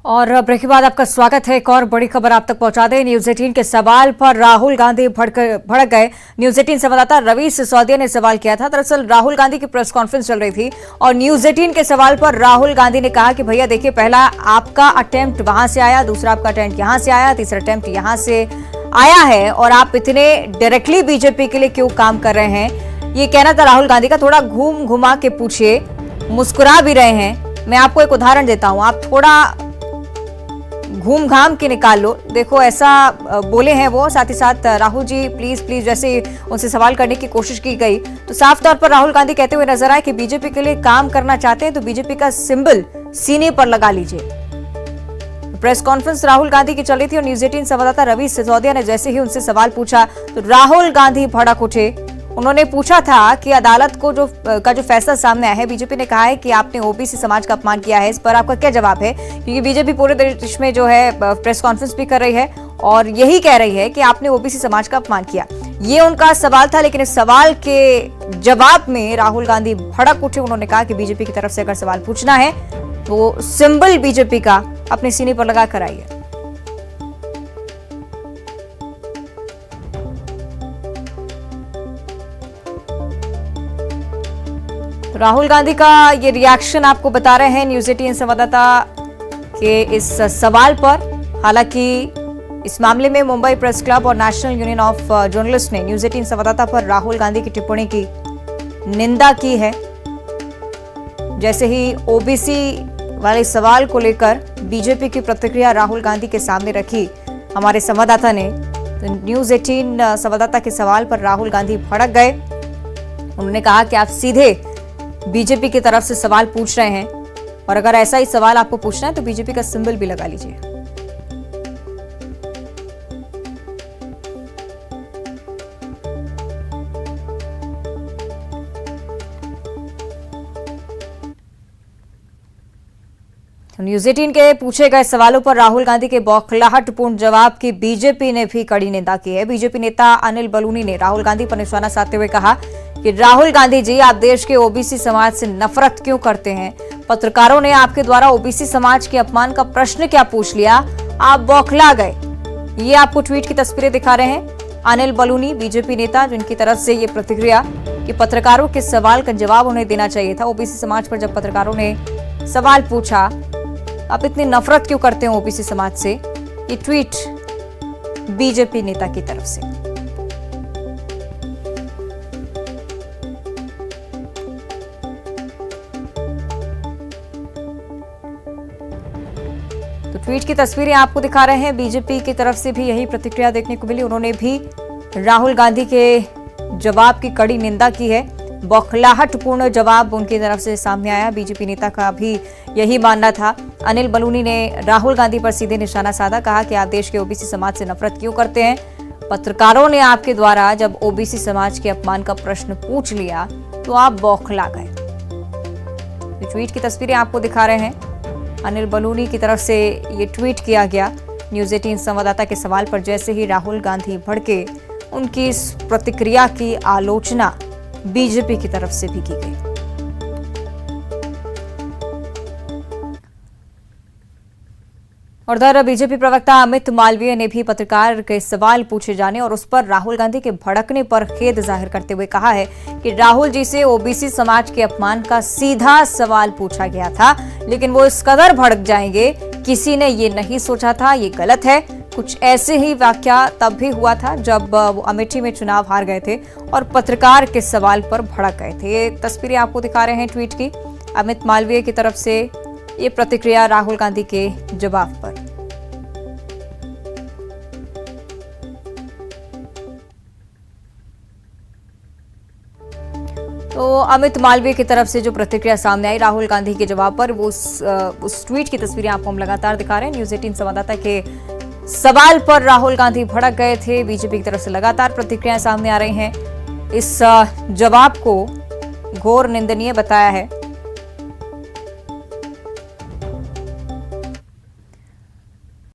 और ब्रेक के बाद आपका स्वागत है। एक और बड़ी खबर आप तक पहुंचा दें। न्यूज 18 के सवाल पर राहुल गांधी भड़क गए। न्यूज 18 संवाददाता रवि सिसोदिया ने सवाल किया था। दरअसल राहुल गांधी की प्रेस कॉन्फ्रेंस चल रही थी और न्यूज 18 के सवाल पर राहुल गांधी ने कहा कि भैया देखिए, पहला आपका अटेम्प्ट वहां से आया, दूसरा आपका अटेम्प्ट यहां से आया, तीसरा अटेम्प्ट यहां से आया है और आप इतने डायरेक्टली बीजेपी के लिए क्यों काम कर रहे हैं, ये कहना था राहुल गांधी का। थोड़ा घूम घुमा के पूछिए, मुस्कुरा भी रहे हैं। मैं आपको एक उदाहरण देता हूं, आप थोड़ा घूम घाम के निकाल लो। देखो, ऐसा बोले हैं वो। साथ ही साथ राहुल जी प्लीज प्लीज जैसे उनसे सवाल करने की कोशिश की गई तो साफ तौर पर राहुल गांधी कहते हुए नजर आए कि बीजेपी के लिए काम करना चाहते हैं तो बीजेपी का सिंबल सीने पर लगा लीजिए। प्रेस कॉन्फ्रेंस राहुल गांधी की चल रही थी और न्यूज 18 संवाददाता रवि सिसोदिया ने जैसे ही उनसे सवाल पूछा तो राहुल गांधी भड़क उठे। उन्होंने पूछा था कि अदालत को जो फैसला सामने आया है, बीजेपी ने कहा है कि आपने ओबीसी समाज का अपमान किया है, इस पर आपका क्या जवाब है? क्योंकि बीजेपी पूरे देश में जो है प्रेस कॉन्फ्रेंस भी कर रही है और यही कह रही है कि आपने ओबीसी समाज का अपमान किया। ये उनका सवाल था, लेकिन इस सवाल के जवाब में राहुल गांधी भड़क उठे। उन्होंने कहा कि बीजेपी की तरफ से अगर सवाल पूछना है तो सिंबल बीजेपी का अपने सीने पर लगा कर आइए। राहुल गांधी का ये रिएक्शन आपको बता रहे हैं न्यूज 18 संवाददाता के इस सवाल पर। हालांकि इस मामले में मुंबई प्रेस क्लब और नेशनल यूनियन ऑफ जर्नलिस्ट ने न्यूज 18 संवाददाता पर राहुल गांधी की टिप्पणी की निंदा की है। जैसे ही ओबीसी वाले सवाल को लेकर बीजेपी की प्रतिक्रिया राहुल गांधी के सामने रखी हमारे संवाददाता ने, तो न्यूज 18 संवाददाता के सवाल पर राहुल गांधी भड़क गए। उन्होंने कहा कि आप सीधे बीजेपी की तरफ से सवाल पूछ रहे हैं और अगर ऐसा ही सवाल आपको पूछना है तो बीजेपी का सिंबल भी लगा लीजिए। न्यूज 18 के पूछे गए सवालों पर राहुल गांधी के बौखलाहटपूर्ण जवाब की बीजेपी ने भी कड़ी निंदा की है। बीजेपी नेता अनिल बलूनी ने राहुल गांधी पर निशाना साधते हुए कहा कि राहुल गांधी जी, आप देश के ओबीसी समाज से नफरत क्यों करते हैं? पत्रकारों ने आपके द्वारा ओबीसी समाज के अपमान का प्रश्न क्या पूछ लिया? आप बौखला गए। ये आपको ट्वीट की तस्वीरें दिखा रहे हैं अनिल बलूनी, बीजेपी नेता, जिनकी तरफ से ये प्रतिक्रिया कि पत्रकारों के सवाल का जवाब उन्हें देना चाहिए था। ओबीसी समाज पर जब पत्रकारों ने सवाल पूछा, आप इतनी नफरत क्यों करते हो ओबीसी समाज से? ये ट्वीट बीजेपी नेता की तरफ से। तो ट्वीट की तस्वीरें आपको दिखा रहे हैं। बीजेपी की तरफ से भी यही प्रतिक्रिया देखने को मिली। उन्होंने भी राहुल गांधी के जवाब की कड़ी निंदा की है। बौखलाहटपूर्ण जवाब उनकी तरफ से सामने आया। बीजेपी नेता का भी यही मानना था। अनिल बलूनी ने राहुल गांधी पर सीधे निशाना साधा, कहा कि आप देश के ओबीसी समाज से नफरत क्यों करते हैं? पत्रकारों ने आपके द्वारा जब ओबीसी समाज के अपमान का प्रश्न पूछ लिया तो आप बौखला गए। ट्वीट की तस्वीरें आपको दिखा रहे हैं। अनिल बलूनी की तरफ से ये ट्वीट किया गया न्यूज 18 संवाददाता के सवाल पर। जैसे ही राहुल गांधी भड़के, उनकी इस प्रतिक्रिया की आलोचना बीजेपी की तरफ से भी की गई। और उधर बीजेपी प्रवक्ता अमित मालवीय ने भी पत्रकार के सवाल पूछे जाने और उस पर राहुल गांधी के भड़कने पर खेद जाहिर करते हुए कहा है कि राहुल जी से ओबीसी समाज के अपमान का सीधा सवाल पूछा गया था, लेकिन वो इस कदर भड़क जाएंगे, किसी ने ये नहीं सोचा था, ये गलत है। कुछ ऐसे ही वाकया तब भी हुआ था जब वो अमेठी में चुनाव हार गए थे और पत्रकार के सवाल पर भड़क गए थे। ये तस्वीरें आपको दिखा रहे हैं ट्वीट की। अमित मालवीय की तरफ से ये प्रतिक्रिया राहुल गांधी के जवाब पर। तो अमित मालवीय की तरफ से जो प्रतिक्रिया सामने आई राहुल गांधी के जवाब पर, वो उस ट्वीट की तस्वीरें आपको हम लगातार दिखा रहे हैं। न्यूज 18 संवाददाता के सवाल पर राहुल गांधी भड़क गए थे। बीजेपी की तरफ से लगातार प्रतिक्रियाएं सामने आ रही हैं। इस जवाब को घोर निंदनीय बताया है